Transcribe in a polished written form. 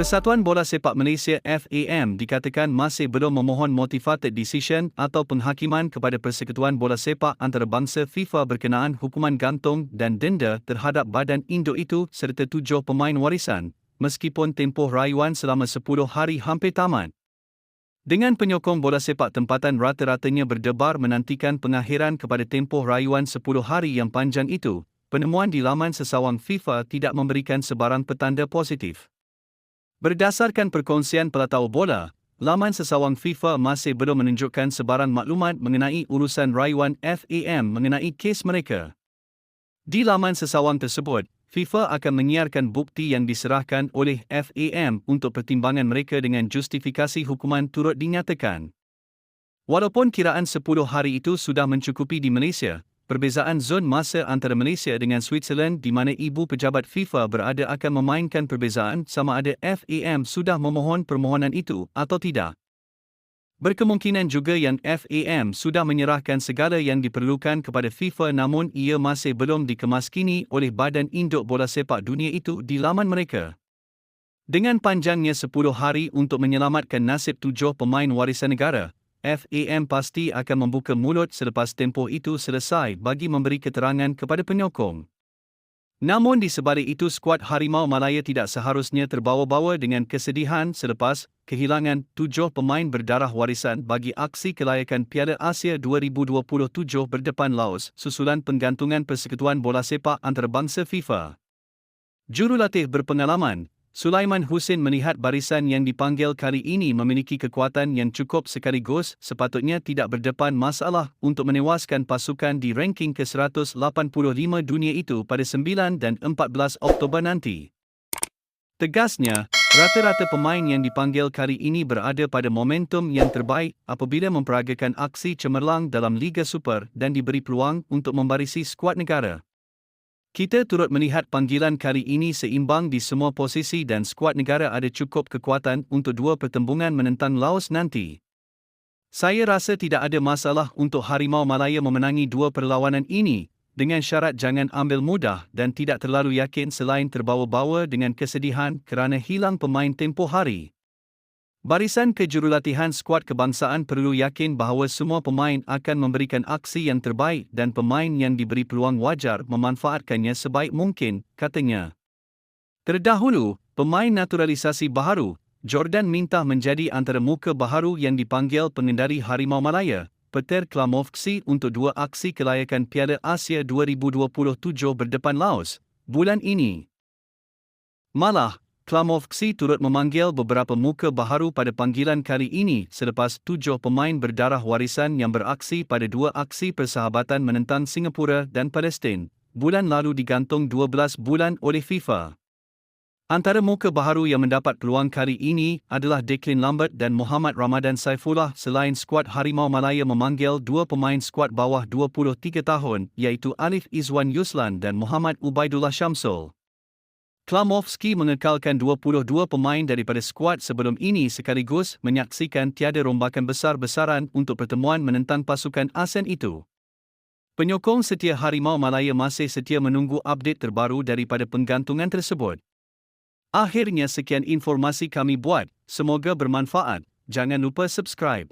Persatuan Bola Sepak Malaysia FAM dikatakan masih belum memohon motivated decision atau penghakiman kepada Persekutuan Bola Sepak Antarabangsa FIFA berkenaan hukuman gantung dan denda terhadap badan induk itu serta 7 pemain warisan, meskipun tempoh rayuan selama 10 hari hampir tamat. Dengan penyokong bola sepak tempatan rata-ratanya berdebar menantikan pengakhiran kepada tempoh rayuan 10 hari yang panjang itu, penemuan di laman sesawang FIFA tidak memberikan sebarang petanda positif. Berdasarkan perkongsian pelatau bola, laman sesawang FIFA masih belum menunjukkan sebarang maklumat mengenai urusan rayuan FAM mengenai kes mereka. Di laman sesawang tersebut, FIFA akan menyiarkan bukti yang diserahkan oleh FAM untuk pertimbangan mereka dengan justifikasi hukuman turut dinyatakan. Walaupun kiraan 10 hari itu sudah mencukupi di Malaysia, perbezaan zon masa antara Malaysia dengan Switzerland di mana ibu pejabat FIFA berada akan memainkan perbezaan sama ada FAM sudah memohon permohonan itu atau tidak. Berkemungkinan juga yang FAM sudah menyerahkan segala yang diperlukan kepada FIFA namun ia masih belum dikemaskini oleh Badan Induk Bola Sepak Dunia itu di laman mereka. Dengan panjangnya 10 hari untuk menyelamatkan nasib 7 pemain warisan negara, FAM pasti akan membuka mulut selepas tempoh itu selesai bagi memberi keterangan kepada penyokong. Namun di sebalik itu skuad Harimau Malaya tidak seharusnya terbawa-bawa dengan kesedihan selepas kehilangan 7 pemain berdarah warisan bagi aksi kelayakan Piala Asia 2027 berdepan Laos susulan penggantungan Persekutuan Bola Sepak Antarabangsa FIFA. Jurulatih berpengalaman, Sulaiman Husin melihat barisan yang dipanggil kali ini memiliki kekuatan yang cukup sekaligus sepatutnya tidak berdepan masalah untuk menewaskan pasukan di ranking ke-185 dunia itu pada 9 dan 14 Oktober nanti. Tegasnya, rata-rata pemain yang dipanggil kali ini berada pada momentum yang terbaik apabila memperagakan aksi cemerlang dalam Liga Super dan diberi peluang untuk membarisi skuad negara. Kita turut melihat panggilan kali ini seimbang di semua posisi dan skuad negara ada cukup kekuatan untuk 2 pertembungan menentang Laos nanti. Saya rasa tidak ada masalah untuk Harimau Malaya memenangi 2 perlawanan ini, dengan syarat jangan ambil mudah dan tidak terlalu yakin selain terbawa-bawa dengan kesedihan kerana hilang pemain tempoh hari. Barisan kejurulatihan skuad kebangsaan perlu yakin bahawa semua pemain akan memberikan aksi yang terbaik dan pemain yang diberi peluang wajar memanfaatkannya sebaik mungkin, katanya. Terdahulu, pemain naturalisasi baharu, Jordan Mintah menjadi antara muka baharu yang dipanggil pengendari Harimau Malaya, Peter Klamovski untuk 2 aksi kelayakan Piala Asia 2027 berdepan Laos, bulan ini. Malah, Klamovski turut memanggil beberapa muka baharu pada panggilan kali ini selepas 7 pemain berdarah warisan yang beraksi pada 2 aksi persahabatan menentang Singapura dan Palestin, bulan lalu digantung 12 bulan oleh FIFA. Antara muka baharu yang mendapat peluang kali ini adalah Declan Lambert dan Muhammad Ramadan Saifullah selain skuad Harimau Malaya memanggil 2 pemain skuad bawah 23 tahun iaitu Alif Izwan Yuslan dan Muhammad Ubaidullah Syamsul. Klamovski mengekalkan 22 pemain daripada skuad sebelum ini sekaligus menyaksikan tiada rombakan besar-besaran untuk pertemuan menentang pasukan ASEAN itu. Penyokong setia Harimau Malaya masih setia menunggu update terbaru daripada penggantungan tersebut. Akhirnya sekian informasi kami buat, semoga bermanfaat, jangan lupa subscribe.